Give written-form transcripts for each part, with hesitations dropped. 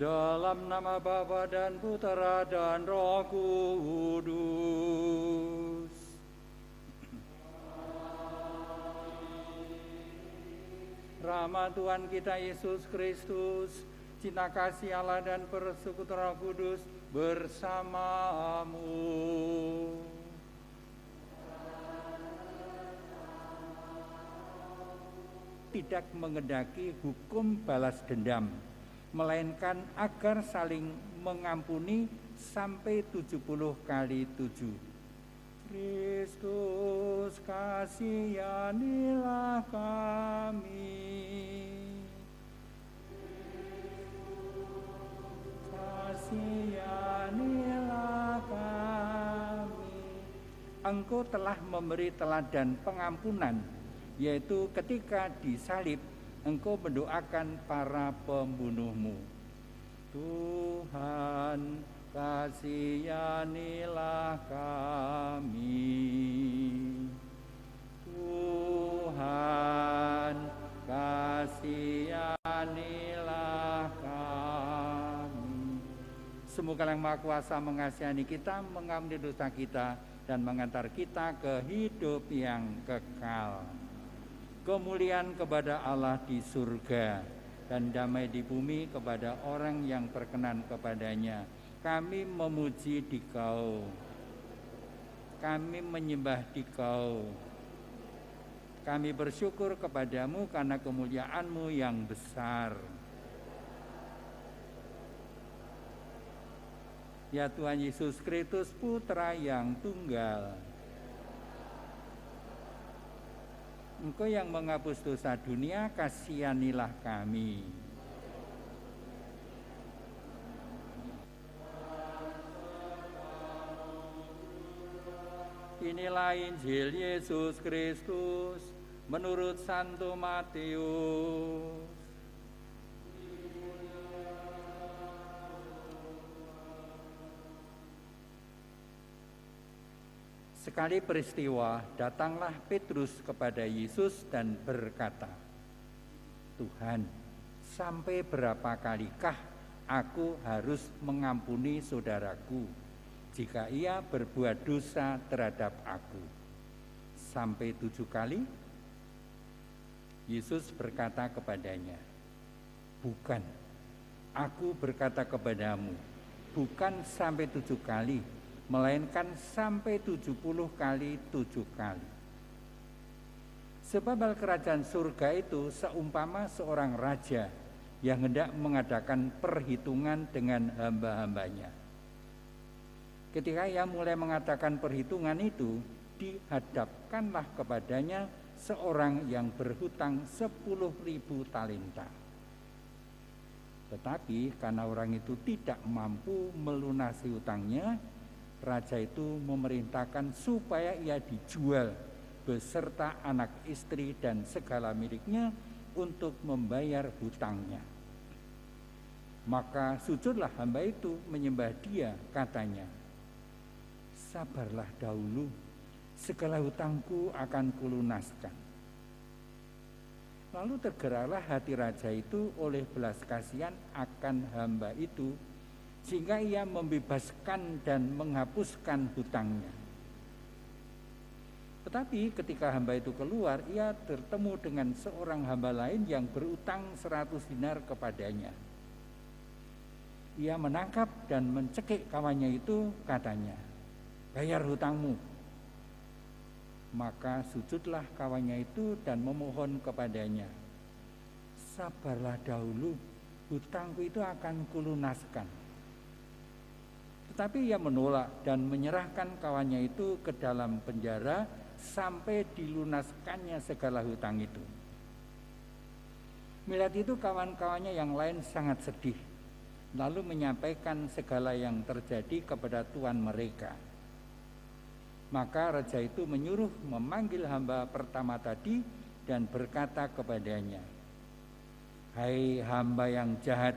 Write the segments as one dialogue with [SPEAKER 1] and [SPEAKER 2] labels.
[SPEAKER 1] Dalam nama Bapa dan Putera dan Roh Kudus. Rahmat Tuhan kita Yesus Kristus, cinta kasih Allah dan persekutuan Roh Kudus bersamamu. Tidak mengendaki hukum balas dendam, melainkan agar saling mengampuni sampai 70 kali 7. Kristus kasihanilah kami. Kasihanilah kami. Engkau telah memberi teladan pengampunan, yaitu ketika disalib Engkau mendoakan para pembunuhmu. Tuhan, kasihanilah kami. Tuhan, kasihanilah kami. Semoga Yang Maha Kuasa mengasihani kita, mengampuni dosa kita, dan mengantar kita ke hidup yang kekal. Kemuliaan kepada Allah di surga dan damai di bumi kepada orang yang berkenan kepadanya. Kami memuji Dikau, kami menyembah Dikau, kami bersyukur kepadamu karena kemuliaan-Mu yang besar. Ya Tuhan Yesus Kristus, Putra yang tunggal, Engkau yang menghapus dosa dunia, kasihanilah kami. Inilah Injil Yesus Kristus menurut Santo Matius. Sekali peristiwa, datanglah Petrus kepada Yesus dan berkata, Tuhan, sampai berapa kalikah aku harus mengampuni saudaraku jika ia berbuat dosa terhadap aku? Sampai 7 kali? Yesus berkata kepadanya, bukan, aku berkata kepadamu, bukan sampai 7 kali, melainkan sampai 70 kali 7 kali. Sebab kerajaan surga itu seumpama seorang raja yang hendak mengadakan perhitungan dengan hamba-hambanya. Ketika ia mulai mengadakan perhitungan itu, dihadapkanlah kepadanya seorang yang berhutang 10.000 talenta. Tetapi karena orang itu tidak mampu melunasi hutangnya, raja itu memerintahkan supaya ia dijual beserta anak istri dan segala miliknya untuk membayar hutangnya. Maka sujudlah hamba itu menyembah dia, katanya, sabarlah dahulu, segala hutangku akan kulunaskan. Lalu tergeraklah hati raja itu oleh belas kasihan akan hamba itu, sehingga ia membebaskan dan menghapuskan hutangnya. Tetapi ketika hamba itu keluar, ia bertemu dengan seorang hamba lain yang berutang 100 dinar kepadanya. Ia menangkap dan mencekik kawannya itu, katanya, bayar hutangmu. Maka sujudlah kawannya itu dan memohon kepadanya, sabarlah dahulu, hutangku itu akan kulunaskan. Tetapi ia menolak dan menyerahkan kawannya itu ke dalam penjara sampai dilunaskannya segala hutang itu. Melihat itu kawan-kawannya yang lain sangat sedih, lalu menyampaikan segala yang terjadi kepada tuan mereka. Maka raja itu menyuruh memanggil hamba pertama tadi dan berkata kepadanya, hai hamba yang jahat,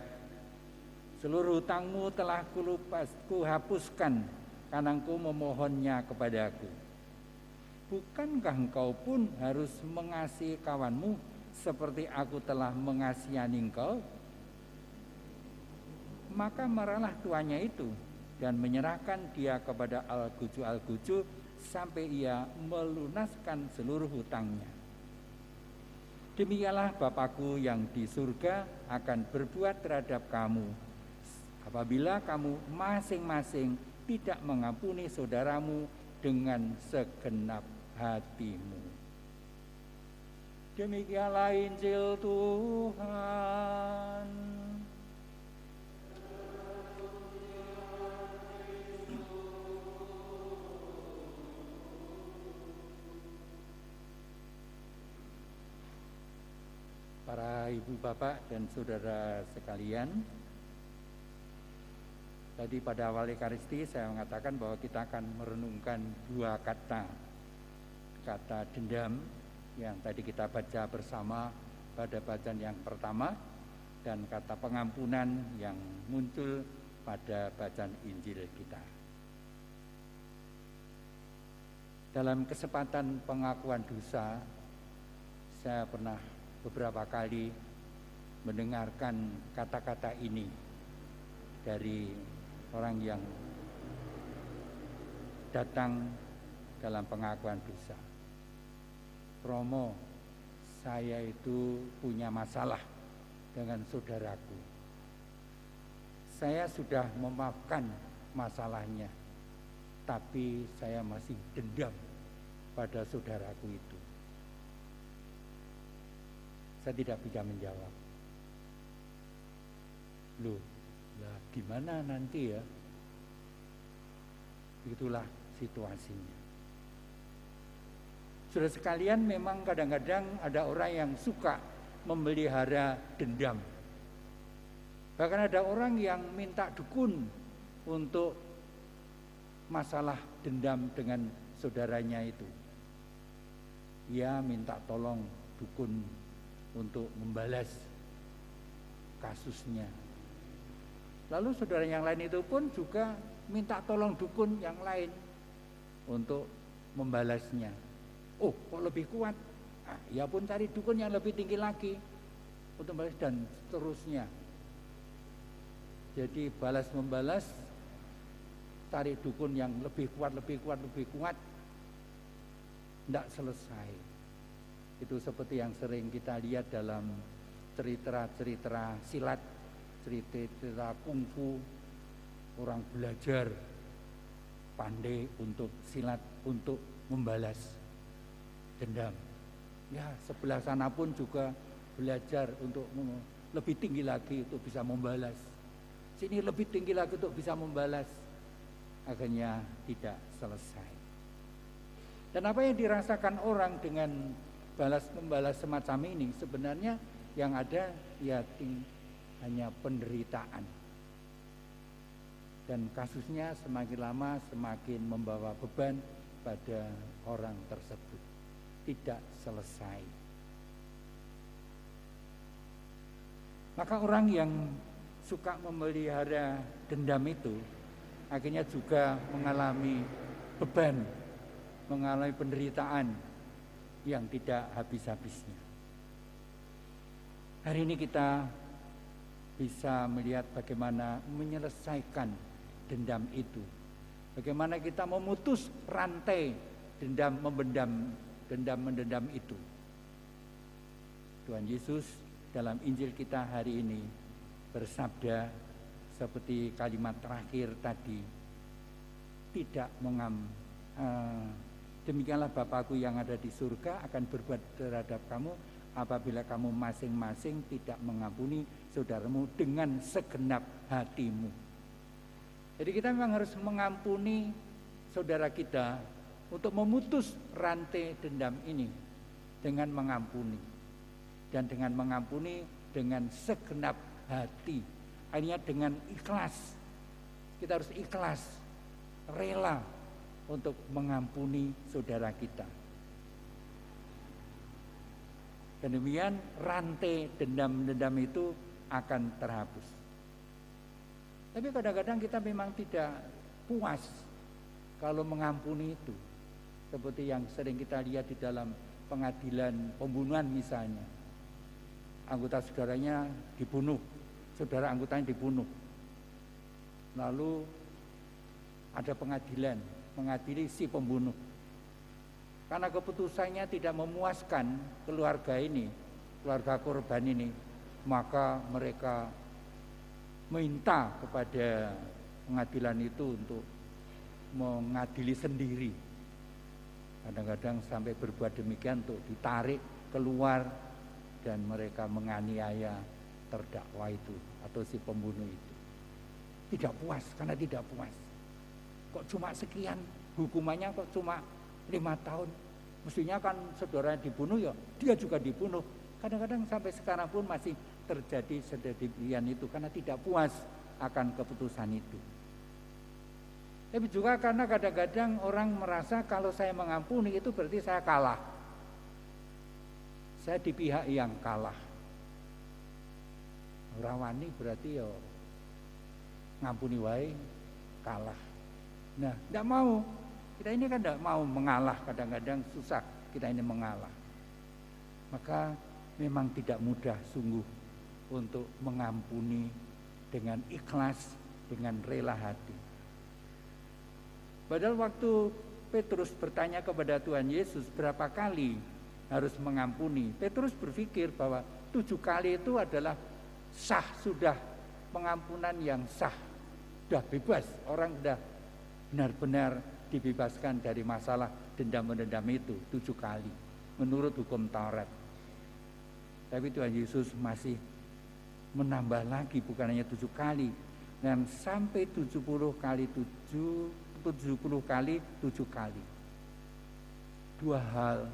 [SPEAKER 1] seluruh hutangmu telah kuhapuskan karena engkau memohonnya kepadaku. Bukankah engkau pun harus mengasihi kawanmu seperti aku telah mengasihani engkau? maka marahlah tuannya itu dan menyerahkan dia kepada Al-Guju sampai ia melunaskan seluruh hutangnya. Demikianlah Bapakku yang di surga akan berbuat terhadap kamu apabila kamu masing-masing tidak mengampuni saudaramu dengan segenap hatimu. Demikianlah Injil Tuhan. Para ibu bapak dan saudara sekalian, tadi pada awal Ekaristi saya mengatakan bahwa kita akan merenungkan dua kata dendam yang tadi kita baca bersama pada bacaan yang pertama, dan kata pengampunan yang muncul pada bacaan Injil kita. Dalam kesempatan pengakuan dosa, saya pernah beberapa kali mendengarkan kata-kata ini dari orang yang datang dalam pengakuan dosa. Romo, saya itu punya masalah dengan saudaraku. Saya sudah memaafkan masalahnya, tapi saya masih dendam pada saudaraku itu. Saya tidak bisa menjawab. Loh, lah gimana nanti ya? Itulah situasinya. Saudara sekalian, memang kadang-kadang ada orang yang suka memelihara dendam. Bahkan ada orang yang minta dukun untuk masalah dendam dengan saudaranya itu. Ia minta tolong dukun untuk membalas kasusnya. Lalu saudara yang lain itu pun juga minta tolong dukun yang lain untuk membalasnya. Oh, kok lebih kuat? Nah, ia pun cari dukun yang lebih tinggi lagi untuk membalas, dan seterusnya. Jadi balas membalas, cari dukun yang lebih kuat, tidak selesai. Itu seperti yang sering kita lihat dalam cerita-cerita silat, cerita kungfu. Orang belajar pandai untuk silat, untuk membalas dendam. Ya, sebelah sana pun juga belajar untuk lebih tinggi lagi untuk bisa membalas. Sini lebih tinggi lagi untuk bisa membalas. Akhirnya tidak selesai. Dan apa yang dirasakan orang dengan balas-membalas semacam ini, sebenarnya yang ada ya hanya penderitaan. Dan kasusnya semakin lama semakin membawa beban pada orang tersebut. Tidak selesai. Maka orang yang suka memelihara dendam itu akhirnya juga mengalami beban, mengalami penderitaan yang tidak habis-habisnya. Hari ini kita bisa melihat bagaimana menyelesaikan dendam itu. Bagaimana kita memutus rantai dendam mendendam itu. Tuhan Yesus dalam Injil kita hari ini bersabda seperti kalimat terakhir tadi, demikianlah Bapakku yang ada di surga akan berbuat terhadap kamu apabila kamu masing-masing tidak mengampuni saudaramu dengan segenap hatimu. Jadi kita memang harus mengampuni saudara kita untuk memutus rantai dendam ini dengan mengampuni. Dan dengan mengampuni dengan segenap hati. Akhirnya dengan ikhlas. Kita harus ikhlas, rela untuk mengampuni saudara kita. Dan demikian rantai dendam-dendam itu akan terhapus. Tapi kadang-kadang kita memang tidak puas kalau mengampuni itu. Seperti yang sering kita lihat di dalam pengadilan pembunuhan misalnya. Anggota saudaranya dibunuh, saudara anggotanya dibunuh. lalu ada pengadilan, mengadili si pembunuh. Karena keputusannya tidak memuaskan keluarga ini, keluarga korban ini, maka mereka minta kepada pengadilan itu untuk mengadili sendiri. Kadang-kadang sampai berbuat demikian untuk ditarik keluar dan mereka menganiaya terdakwa itu atau si pembunuh itu. Tidak puas, karena tidak puas. Kok cuma sekian, hukumannya kok cuma 5 tahun. Mestinya kan saudara dibunuh ya, dia juga dibunuh. Kadang-kadang sampai sekarang pun masih terjadi sedemikian itu karena tidak puas akan keputusan itu. Tapi juga karena kadang-kadang orang merasa kalau saya mengampuni itu berarti saya kalah. Saya di pihak yang kalah. Rawani berarti ya ngampuni wae kalah. Nah, tidak mau. Kita ini kan tidak mau mengalah, kadang-kadang susah kita ini mengalah. Maka memang tidak mudah sungguh untuk mengampuni dengan ikhlas, dengan rela hati. Padahal waktu Petrus bertanya kepada Tuhan Yesus berapa kali harus mengampuni, Petrus berpikir bahwa 7 kali itu adalah sah, sudah pengampunan yang sah, sudah bebas, orang sudah benar-benar dibebaskan dari masalah dendam-dendam itu 7 kali menurut hukum Taurat. Tapi Tuhan Yesus masih menambah lagi, bukan hanya 7 kali, dan sampai 70 kali 7 kali. 2 hal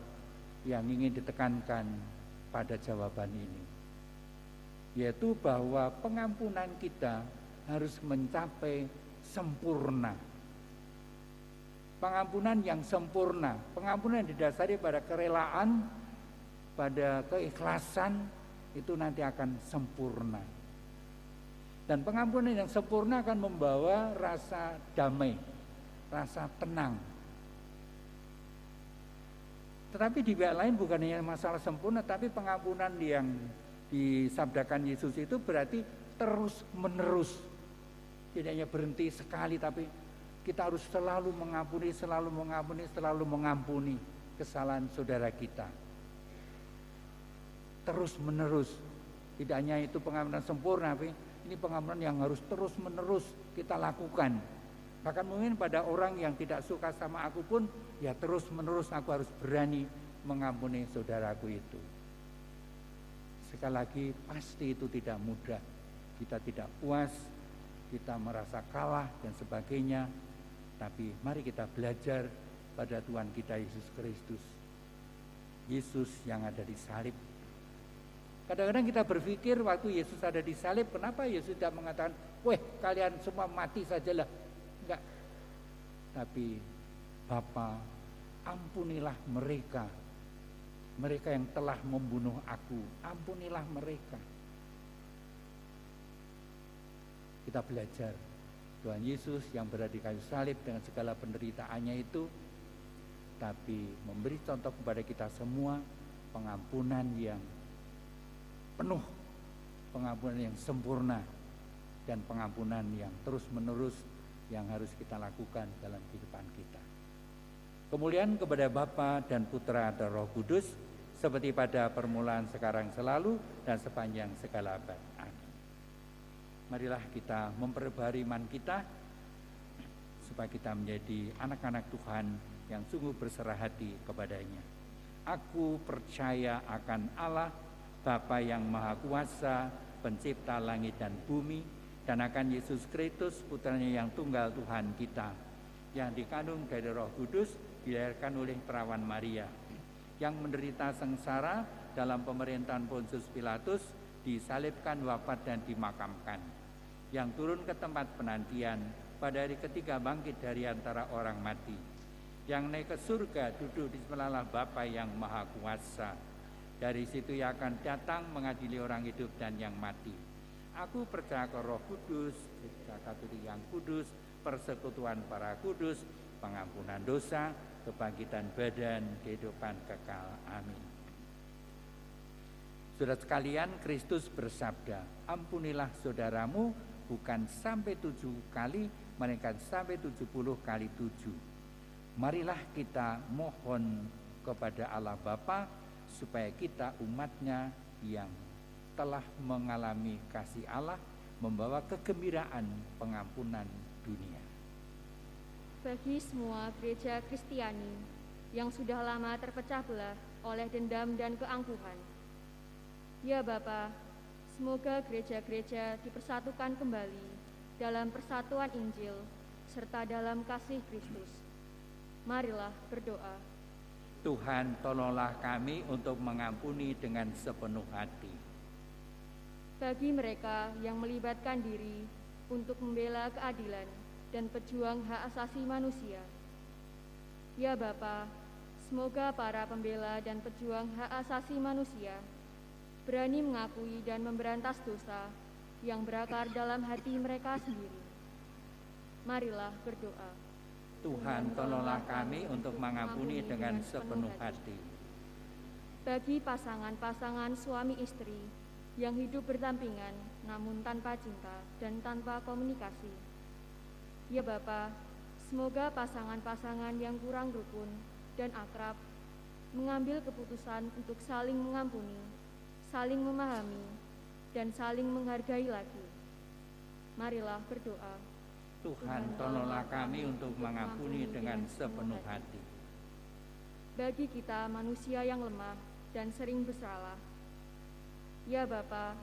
[SPEAKER 1] yang ingin ditekankan pada jawaban ini, yaitu bahwa pengampunan kita harus mencapai sempurna. Pengampunan yang sempurna, pengampunan yang didasari pada kerelaan, pada keikhlasan, itu nanti akan sempurna. Dan pengampunan yang sempurna akan membawa rasa damai, rasa tenang. Tetapi di pihak lain bukan hanya masalah sempurna, tapi pengampunan yang disabdakan Yesus itu berarti terus menerus. Tidak hanya berhenti sekali, tapi kita harus selalu mengampuni, selalu mengampuni, selalu mengampuni kesalahan saudara kita. Terus menerus. Tidak hanya itu pengampunan sempurna, tapi ini pengampunan yang harus terus menerus kita lakukan. Bahkan mungkin pada orang yang tidak suka sama aku pun, ya terus menerus aku harus berani mengampuni saudaraku itu. Sekali lagi, pasti itu tidak mudah. Kita tidak puas, kita merasa kalah dan sebagainya. Tapi mari kita belajar pada Tuhan kita Yesus Kristus. Yesus yang ada di salib. Kadang-kadang kita berpikir waktu Yesus ada di salib, kenapa Yesus tidak mengatakan, "Weh, kalian semua mati sajalah." Enggak. Tapi Bapa, ampunilah mereka. Mereka yang telah membunuh aku, ampunilah mereka. Kita belajar Tuhan Yesus yang berada di kayu salib dengan segala penderitaannya itu, tapi memberi contoh kepada kita semua pengampunan yang penuh, pengampunan yang sempurna, dan pengampunan yang terus menerus yang harus kita lakukan dalam kehidupan kita. Kemuliaan kepada Bapa dan Putra dan Roh Kudus, seperti pada permulaan, sekarang, selalu, dan sepanjang segala abad. Marilah kita memperbarui iman kita supaya kita menjadi anak-anak Tuhan yang sungguh berserah hati kepadanya. Aku percaya akan Allah, Bapa yang Maha Kuasa, pencipta langit dan bumi, dan akan Yesus Kristus, putranya yang tunggal Tuhan kita, yang dikandung dari Roh Kudus, dilahirkan oleh perawan Maria, yang menderita sengsara dalam pemerintahan Pontius Pilatus, disalibkan, wafat, dan dimakamkan, yang turun ke tempat penantian, pada hari ketiga bangkit dari antara orang mati, yang naik ke surga, duduk di sebelah Bapa yang Maha Kuasa. Dari situ ia akan datang mengadili orang hidup dan yang mati. Aku percaya ke Roh Kudus, Gereja Katolik yang kudus, persekutuan para kudus, pengampunan dosa, kebangkitan badan, kehidupan kekal. Amin. Saudara sekalian, Kristus bersabda, "Ampunilah saudaramu, bukan sampai 7 kali, melainkan sampai 70 kali 7. Marilah kita mohon kepada Allah Bapa supaya kita umatnya yang telah mengalami kasih Allah membawa kegembiraan pengampunan dunia.
[SPEAKER 2] Bagi semua gereja Kristiani yang sudah lama terpecah belah oleh dendam dan keangkuhan, ya Bapa, semoga gereja-gereja dipersatukan kembali dalam persatuan Injil serta dalam kasih Kristus. Marilah berdoa.
[SPEAKER 1] Tuhan, tolonglah kami untuk mengampuni dengan sepenuh hati.
[SPEAKER 2] Bagi mereka yang melibatkan diri untuk membela keadilan dan pejuang hak asasi manusia, ya Bapa, semoga para pembela dan pejuang hak asasi manusia berani mengakui dan memberantas dosa yang berakar dalam hati mereka sendiri. Marilah berdoa.
[SPEAKER 1] Tuhan, tolonglah kami untuk mengampuni dengan sepenuh hati.
[SPEAKER 2] Bagi pasangan-pasangan suami istri yang hidup berdampingan namun tanpa cinta dan tanpa komunikasi, ya Bapa, semoga pasangan-pasangan yang kurang rukun dan akrab mengambil keputusan untuk saling mengampuni, saling memahami, dan saling menghargai lagi. Marilah berdoa.
[SPEAKER 1] Tuhan, tolonglah kami untuk mengampuni dengan sepenuh hati.
[SPEAKER 2] Bagi kita manusia yang lemah dan sering bersalah, ya Bapa,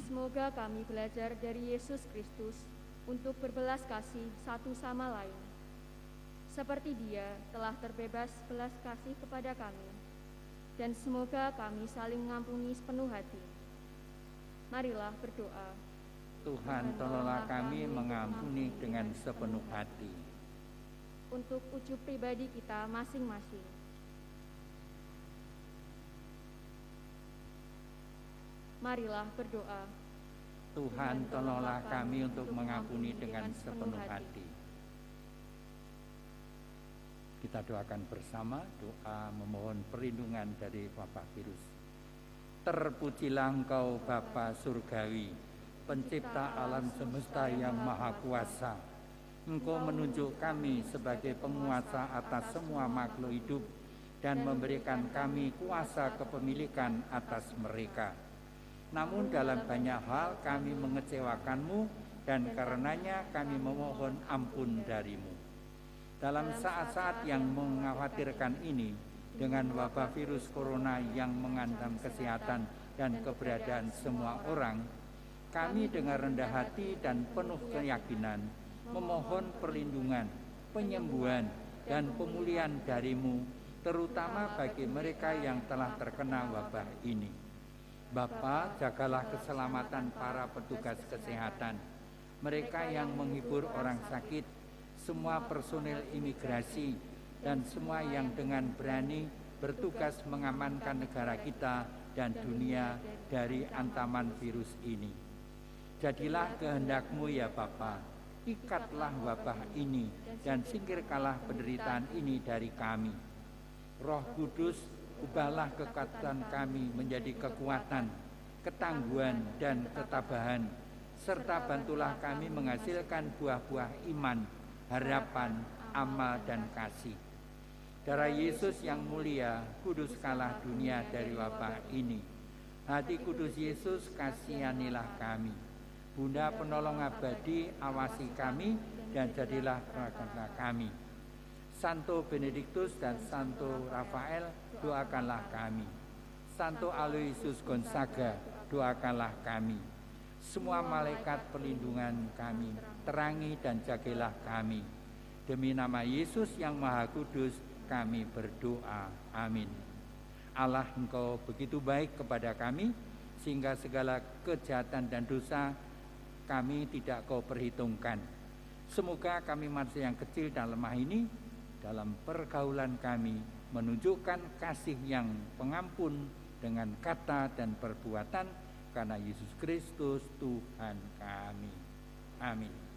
[SPEAKER 2] semoga kami belajar dari Yesus Kristus untuk berbelas kasih satu sama lain, seperti Dia telah terbebas belas kasih kepada kami, dan semoga kami saling mengampuni sepenuh hati. Marilah berdoa.
[SPEAKER 1] Tuhan, tolonglah kami mengampuni dengan sepenuh hati.
[SPEAKER 2] Untuk ujub pribadi kita masing-masing. Marilah berdoa.
[SPEAKER 1] Tuhan, tolonglah kami untuk mengampuni dengan sepenuh hati. Kita doakan bersama doa memohon perlindungan dari wabah virus. Terpujilah Engkau Bapa Surgawi, Pencipta alam semesta yang maha kuasa. Engkau menunjuk kami sebagai penguasa atas semua makhluk hidup dan memberikan kami kuasa kepemilikan atas mereka. Namun dalam banyak hal kami mengecewakan-Mu dan karenanya kami memohon ampun dari-Mu. Dalam saat-saat yang mengkhawatirkan ini, dengan wabah virus corona yang mengancam kesehatan dan keberadaan semua orang, kami dengan rendah hati dan penuh keyakinan memohon perlindungan, penyembuhan, dan pemulihan dari-Mu, terutama bagi mereka yang telah terkena wabah ini. Bapa, jagalah keselamatan para petugas kesehatan, mereka yang menghibur orang sakit, semua personil imigrasi, dan semua yang dengan berani bertugas mengamankan negara kita dan dunia dari ancaman virus ini. Jadilah kehendak-Mu ya Bapa, ikatlah wabah ini dan singkirkanlah penderitaan ini dari kami. Roh Kudus, ubahlah kekuatan kami menjadi kekuatan, ketangguhan dan ketabahan, serta bantulah kami menghasilkan buah-buah iman, harapan, amal dan kasih. Darah Yesus yang mulia, kuduskanlah dunia dari wabah ini. Hati kudus Yesus, kasihanilah kami. Bunda penolong abadi, awasi kami dan jadilah penolong kami. Santo Benediktus dan Santo Rafael, doakanlah kami. Santo Aloysius Gonzaga, doakanlah kami. Semua malaikat perlindungan kami, terangi dan jagalah kami. Demi nama Yesus yang Maha Kudus, kami berdoa. Amin. Allah, Engkau begitu baik kepada kami, sehingga segala kejahatan dan dosa kami tidak Kau perhitungkan. Semoga kami manusia yang kecil dan lemah ini, dalam pergaulan kami, menunjukkan kasih yang pengampun dengan kata dan perbuatan, karena Yesus Kristus Tuhan kami. Amin.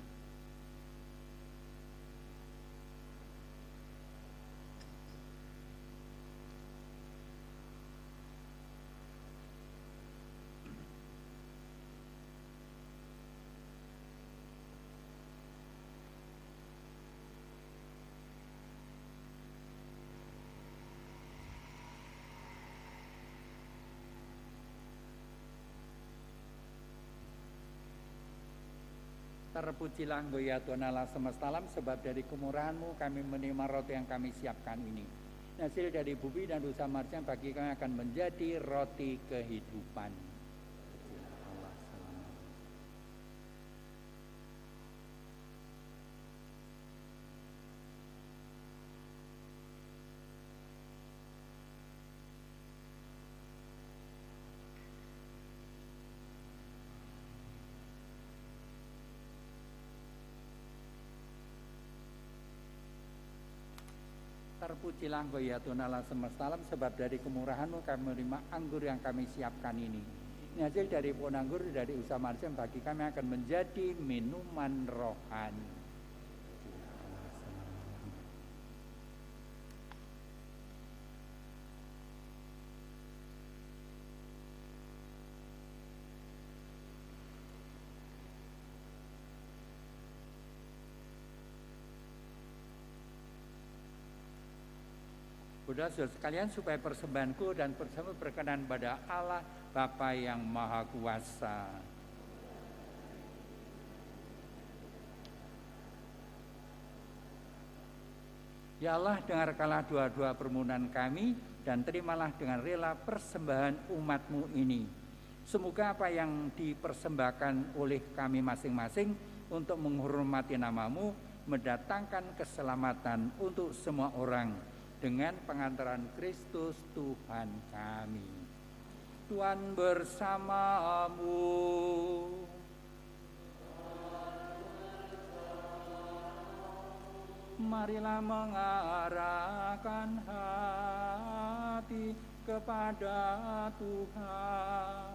[SPEAKER 1] Terpujilah Engkau ya Tuhan Allah semesta alam, sebab dari kemurahan-Mu kami menerima roti yang kami siapkan ini. Hasil dari bumi dan dosa manusia bagi kami akan menjadi roti kehidupan. Terpujilah Engkau ya Tuhan Allah semesta alam, sebab dari kemurahan-Mu kami menerima anggur yang kami siapkan ini. Ini hasil dari pohon anggur dari usaha manusia bagi kami akan menjadi minuman rohani. Saudara-saudara sekalian, supaya persembahanku dan persembahan berkenan pada Allah Bapa yang Maha Kuasa. Ya Allah, dengarkanlah doa-doa permohonan kami dan terimalah dengan rela persembahan umat-Mu ini. Semoga apa yang dipersembahkan oleh kami masing-masing untuk menghormati nama-Mu mendatangkan keselamatan untuk semua orang dengan pengantaran Kristus Tuhan kami. Tuhan bersamamu. Marilah mengarahkan hati kepada Tuhan.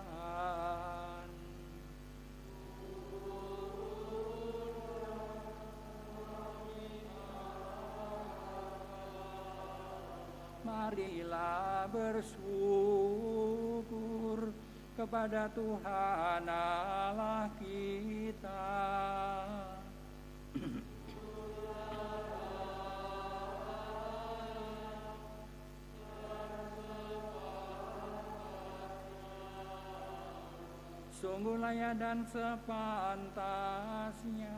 [SPEAKER 1] Marilah bersyukur kepada Tuhan Allah kita. Sungguh layak dan sepantasnya,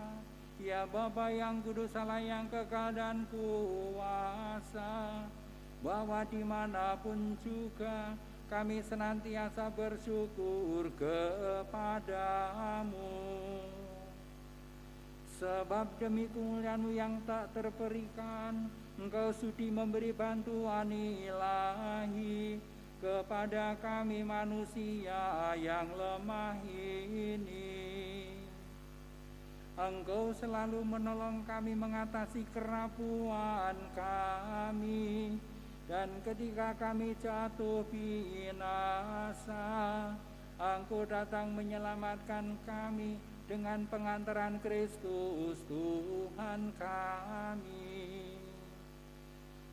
[SPEAKER 1] ya Bapa yang kudus, Allah yang kekal dan kuasa, bahwa dimanapun juga kami senantiasa bersyukur kepadamu. Sebab demi kemuliaan-Mu yang tak terperikan, Engkau sudi memberi bantuan ilahi kepada kami manusia yang lemah ini. Engkau selalu menolong kami mengatasi kerapuan kami, dan ketika kami jatuh binasa, Engkau datang menyelamatkan kami dengan pengantaran Kristus Tuhan kami.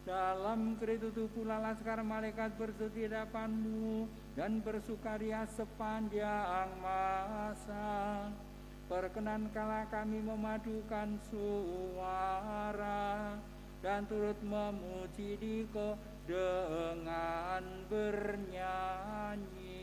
[SPEAKER 1] Dalam Kristus pula laskar malaikat bersujud di hadapan-Mu dan bersukaria sepanjang masa. Perkenankanlah kami memadukan suara dan turut memuji Dikau dengan bernyanyi.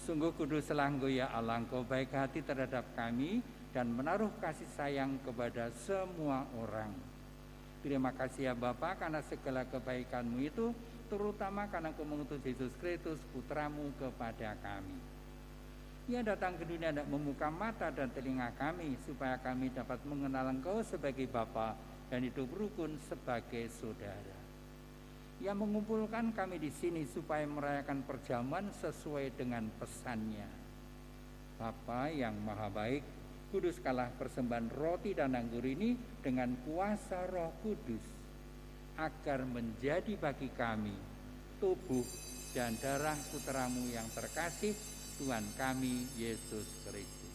[SPEAKER 1] Sungguh kuduslah Engkau ya Allah, Engkau baik hati terhadap kami dan menaruh kasih sayang kepada semua orang. Terima kasih ya Bapa karena segala kebaikan-Mu itu, terutama karena Engkau mengutus Yesus Kristus Putramu kepada kami. Ia datang ke dunia dan membuka mata dan telinga kami supaya kami dapat mengenal Engkau sebagai Bapa dan hidup rukun sebagai saudara. Ia mengumpulkan kami di sini supaya merayakan perjamuan sesuai dengan pesan-Nya. Bapa yang Maha Baik, kuduskanlah persembahan roti dan anggur ini dengan kuasa Roh Kudus, agar menjadi bagi kami tubuh dan darah Putra-Mu yang terkasih, Tuhan kami Yesus Kristus.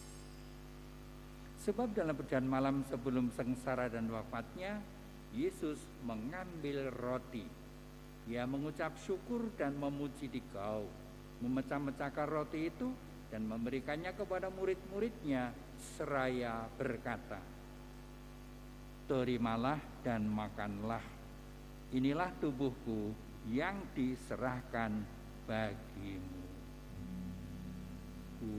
[SPEAKER 1] Sebab dalam perjalanan malam sebelum sengsara dan wafatnya, Yesus mengambil roti. Ia mengucap syukur dan memuji dikau, memecah-mecahkan roti itu dan memberikannya kepada murid-muridnya seraya berkata, "Terimalah dan makanlah. Inilah tubuhku yang diserahkan bagimu." Ku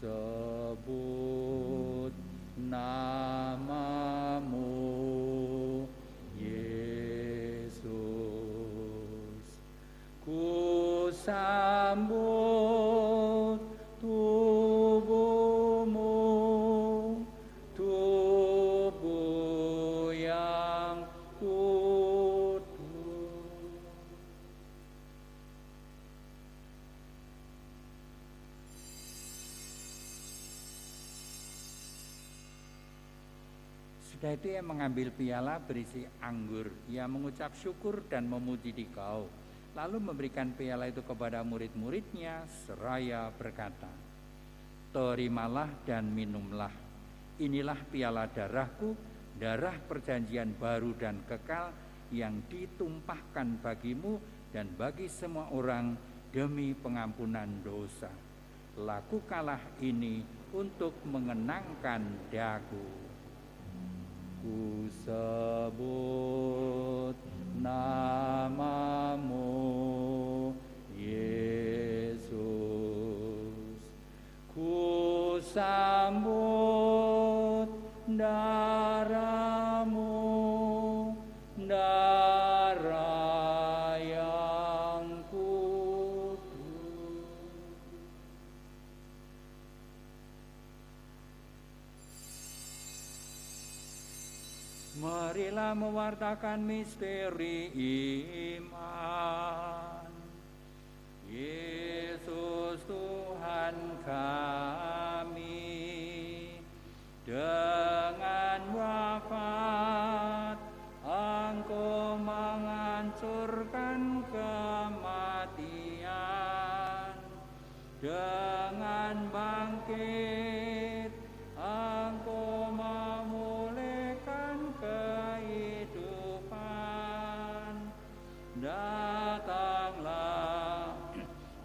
[SPEAKER 1] sebut namamu, ku sambut tubuhmu, tubuh yang kudus. Sudah itu ia mengambil piala berisi anggur. Ia mengucap syukur dan memuji dikau, lalu memberikan piala itu kepada murid-muridnya seraya berkata, "Terimalah dan minumlah. Inilah piala darahku, darah perjanjian baru dan kekal yang ditumpahkan bagimu dan bagi semua orang demi pengampunan dosa. Lakukanlah ini untuk mengenangkan daku." Ku sebut namamu, Yesus. Ku sambut darah-Mu, darah yang kudus. Marilah mewartakan misteri iman. Yesus Tuhan kami, dengan wafat Engkau menghancurkan kematian, dengan bangkit Engkau memulihkan kehidupan. Datanglah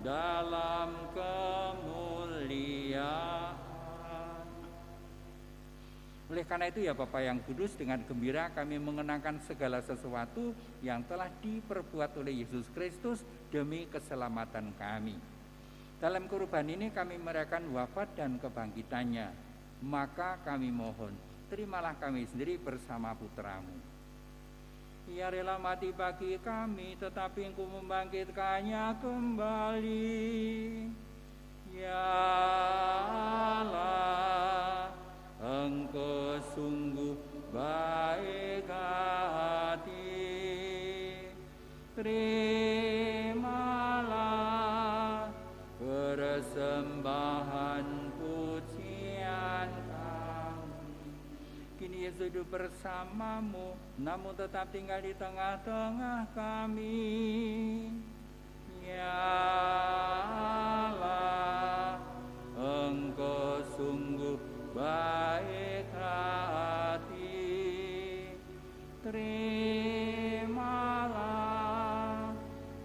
[SPEAKER 1] dalam kemuliaan. Oleh karena itu ya Bapa yang kudus, dengan gembira kami mengenangkan segala sesuatu yang telah diperbuat oleh Yesus Kristus demi keselamatan kami. Dalam kurban ini kami merayakan wafat dan kebangkitannya. Maka kami mohon, terimalah kami sendiri bersama Putra-Mu. Ia rela mati bagi kami, tetapi Engkau membangkitkannya kembali. Ya Allah, Engkau sungguh baik hati. Terimalah persembahan pujian kami. Kini Yesus hidup bersama-Mu, namun tetap tinggal di tengah-tengah kami. Ya Allah, Engkau sungguh baik hati. Terimalah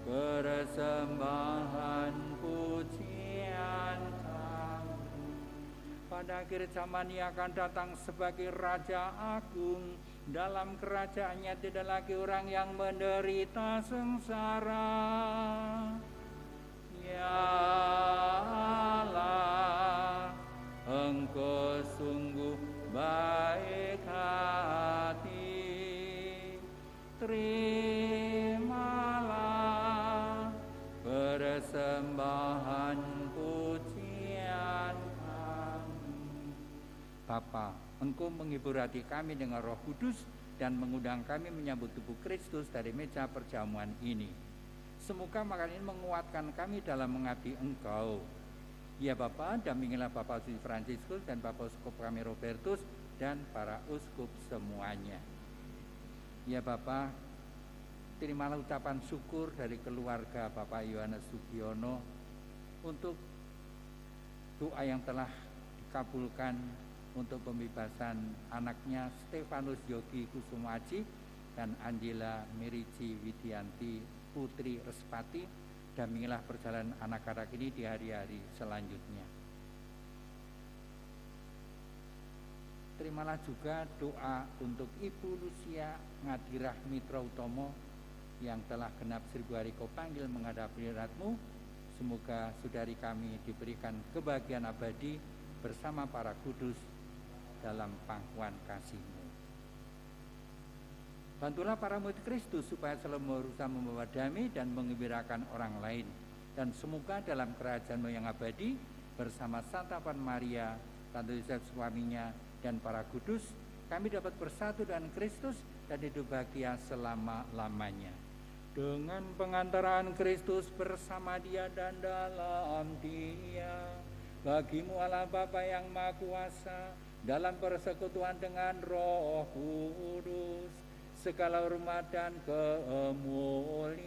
[SPEAKER 1] persembahan pujian kami. Pada akhir zaman Ia akan datang sebagai Raja Agung. Dalam kerajaannya tidak lagi orang yang menderita sengsara. Ya Allah, sungguh baik hati. Terimalah persembahan pujian kami. Bapa, Engkau menghibur hati kami dengan Roh Kudus dan mengundang kami menyambut tubuh Kristus dari meja perjamuan ini. Semoga makan ini menguatkan kami dalam mengabdi Engkau. Ya Bapa, dampingilah Bapak Suci Fransiskus dan Bapak Uskup kami Robertus dan para uskup semuanya. Ya Bapa, terimalah ucapan syukur dari keluarga Bapak Yohanes Sugiono untuk doa yang telah dikabulkan untuk pembebasan anaknya Stefanus Yogi Kusumaji dan Angela Mirici Widianti Putri Respati. Dampingilah perjalanan anak-anak ini di hari-hari selanjutnya. Terimalah juga doa untuk Ibu Lucia Ngadirah Mitra Utomo yang telah genap 1000 hari Kau panggil menghadapi hadirat-Mu. Semoga saudari kami diberikan kebahagiaan abadi bersama para kudus dalam pangkuan kasih-Mu. Bantulah para murid Kristus supaya selalu berusaha membawa damai dan menggembirakan orang lain. Dan semoga dalam kerajaan-Mu yang abadi bersama Santa Pan Maria, Tante Yosef suaminya, dan para kudus, kami dapat bersatu dengan Kristus dan hidup bahagia selama-lamanya. Dengan pengantaran Kristus bersama Dia dan dalam Dia, bagi-Mu Allah Bapa yang Maha Kuasa, dalam persekutuan dengan Roh Kudus, segala hormat dan kemuliaan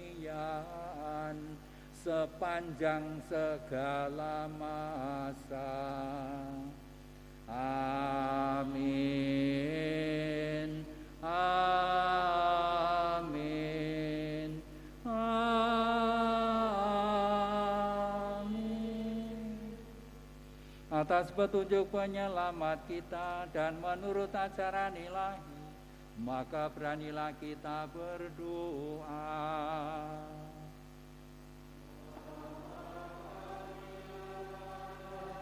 [SPEAKER 1] sepanjang segala masa. Amin. Amin. Amin. Atas petunjuk penyelamat kita dan menurut ajaran ilahi, maka beranilah kita berdoa.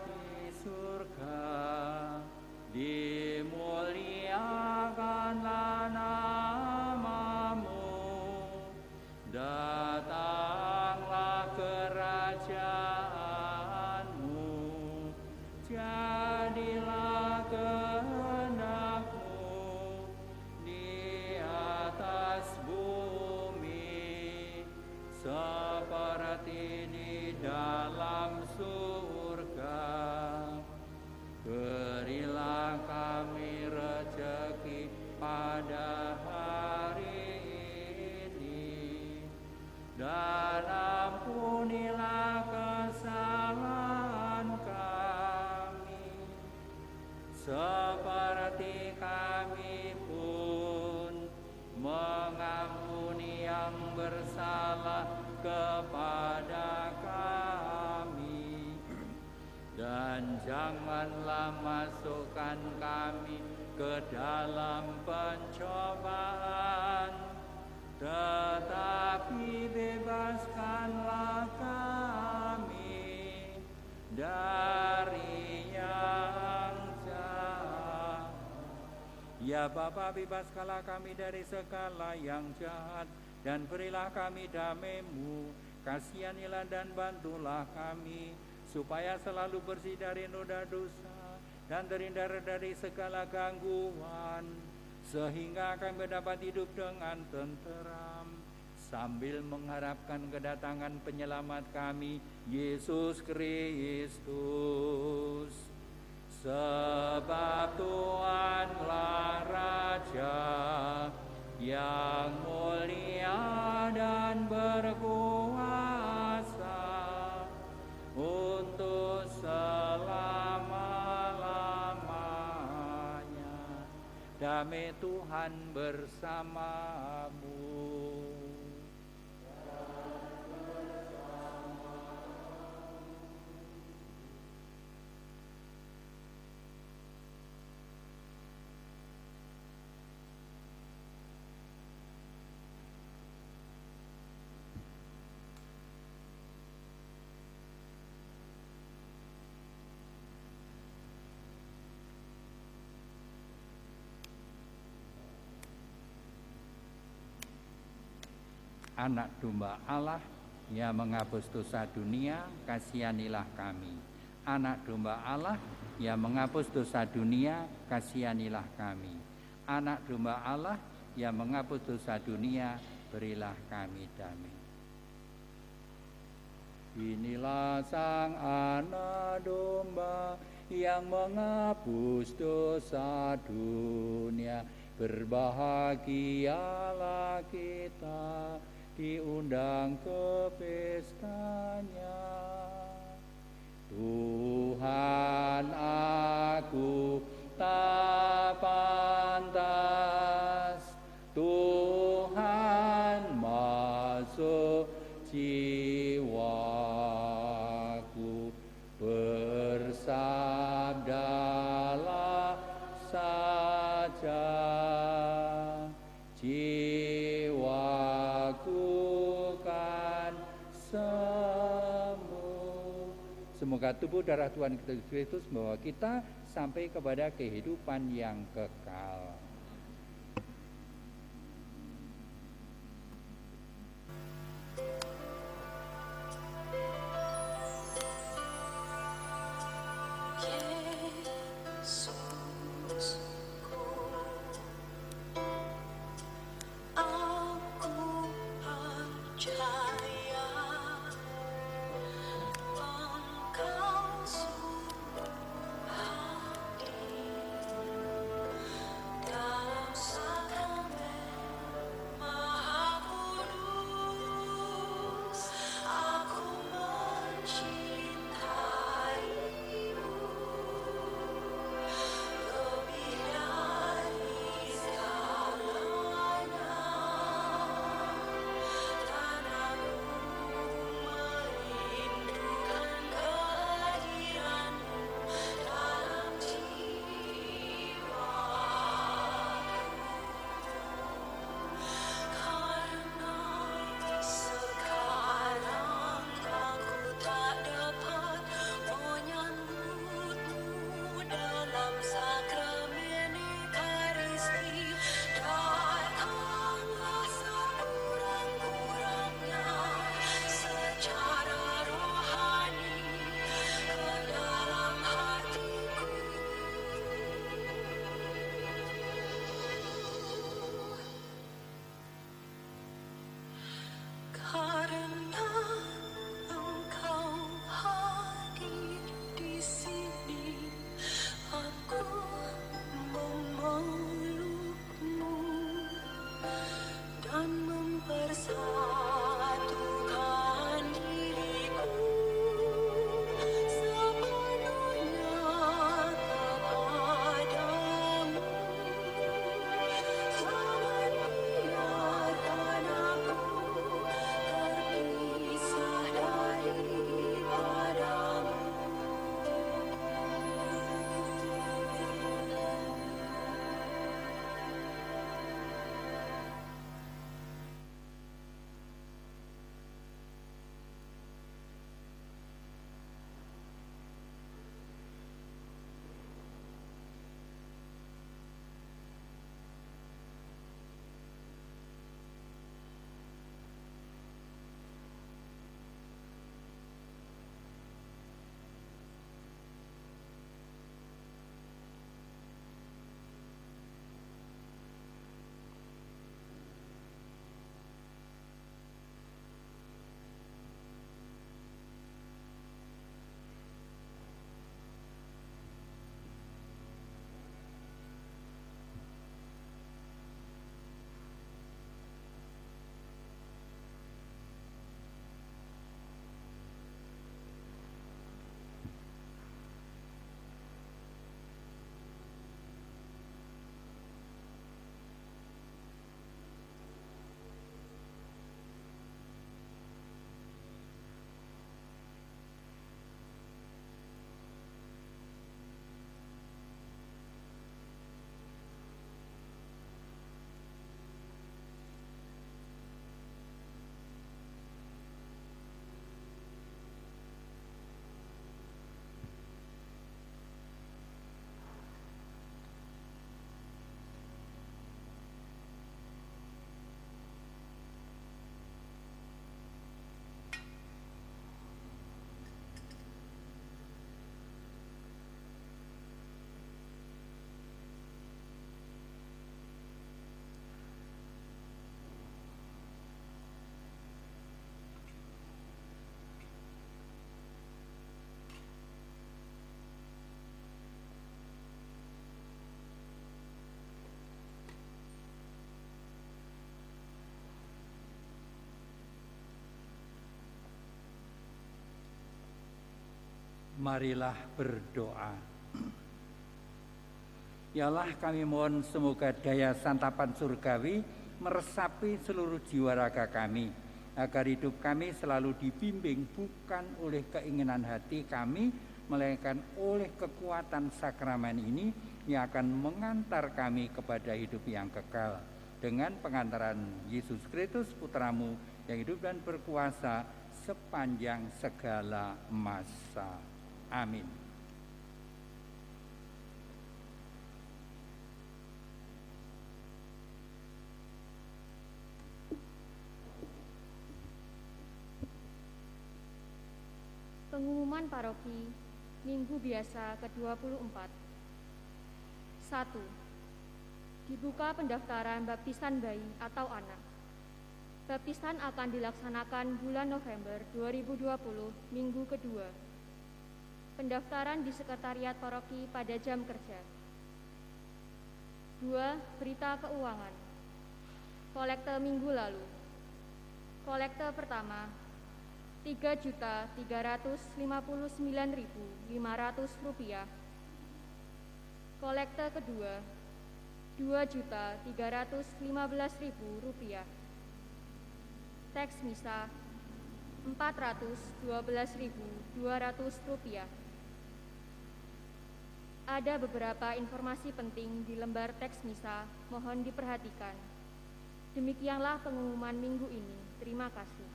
[SPEAKER 1] Di surga, dimuliakanlah nama-Mu, datanglah kerajaan-Mu, jadilah seperti di dalam surga. Berilah kami rezeki pada hari ini, dan ampunilah kesalahan kami, seperti kami pun mengampuni yang bersalah kepada kami, dan janganlah masukkan kami ke dalam pencobaan, tetapi bebaskanlah kami dari yang jahat. Ya Bapa, bebaskanlah kami dari segala yang jahat, dan berilah kami damai-Mu. Kasihanilah dan bantulah kami, supaya selalu bersih dari noda dosa dan terhindar dari segala gangguan, sehingga kami dapat hidup dengan tenteram sambil mengharapkan kedatangan penyelamat kami, Yesus Kristus. Sebab Tuhanlah Raja yang mulia dan berkuasa untuk selama-lamanya. Damai Tuhan bersamamu. Anak domba Allah yang menghapus dosa dunia, kasihanilah kami. Anak domba Allah yang menghapus dosa dunia, kasihanilah kami. Anak domba Allah yang menghapus dosa dunia, berilah kami damai. Inilah sang anak domba yang menghapus dosa dunia. Berbahagialah kita diundang ke pestanya. Tuhan, aku tak pantas, Tuhan masuk jiwaku, bersabdalah saja, jiwaku kan sembuh. Semoga tubuh darah Tuhan Yesus Kristus membawa kita sampai kepada kehidupan yang kekal. Marilah berdoa. Ya Allah, kami mohon semoga daya santapan surgawi meresapi seluruh jiwa raga kami, agar hidup kami selalu dibimbing bukan oleh keinginan hati kami, melainkan oleh kekuatan sakramen ini yang akan mengantar kami kepada hidup yang kekal. Dengan pengantaran Yesus Kristus, Putramu yang hidup dan berkuasa sepanjang segala masa. Amin.
[SPEAKER 2] Pengumuman paroki Minggu Biasa ke-24. 1. Dibuka pendaftaran baptisan bayi atau anak. Baptisan akan dilaksanakan bulan November 2020, minggu kedua. Pendaftaran di sekretariat paroki pada jam kerja. 2. Berita keuangan. Kolekte minggu lalu. Kolekte pertama Rp3.359.500. Kolekte kedua Rp2.315.000. Teks misa Rp412.200. Ada beberapa informasi penting di lembar teks misa, mohon diperhatikan. Demikianlah pengumuman minggu ini. Terima kasih.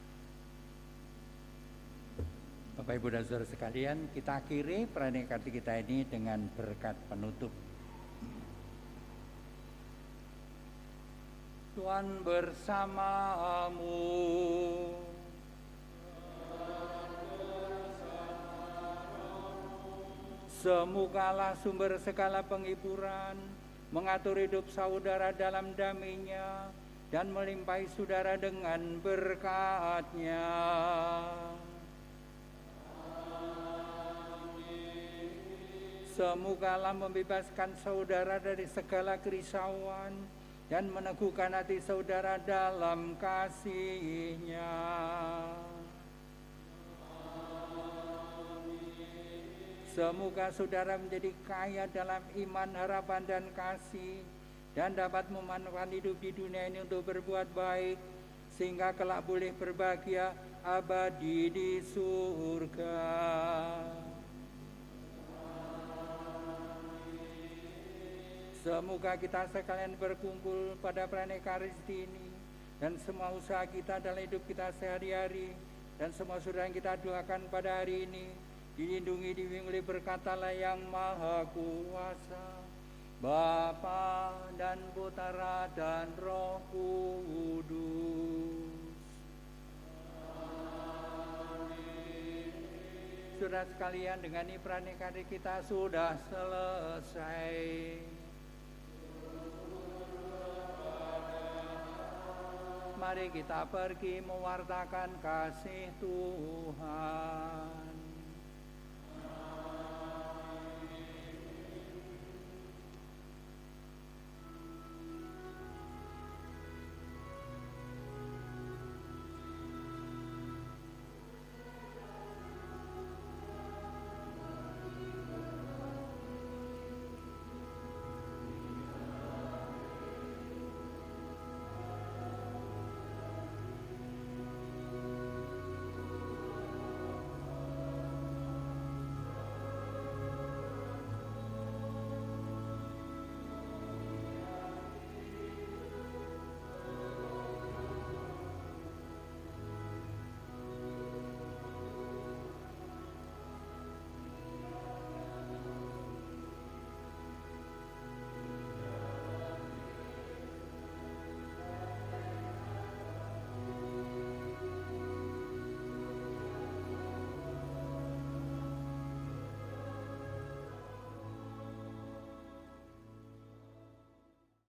[SPEAKER 1] Bapak Ibu dan Saudara sekalian, kita akhiri pernikahan kita ini dengan berkat penutup. Tuhan bersamamu. Semogalah sumber segala penghiburan, mengatur hidup saudara dalam damai-Nya, dan melimpahi saudara dengan berkat-Nya. Semogalah membebaskan saudara dari segala kerisauan dan meneguhkan hati saudara dalam kasih-Nya. Semoga saudara menjadi kaya dalam iman, harapan, dan kasih, dan dapat memanfaatkan hidup di dunia ini untuk berbuat baik, sehingga kelak boleh berbahagia abadi di surga. Semoga kita sekalian berkumpul pada pernikahan Ekaristi ini, dan semua usaha kita dalam hidup kita sehari-hari, dan semua saudara yang kita doakan pada hari ini, dilindungi dibimbing oleh berkat Allah yang Maha Kuasa, Bapa dan Putera dan Roh Kudus. Amin. Saudara sekalian, dengan ini pernikahan kita sudah selesai. Mari kita pergi mewartakan kasih Tuhan.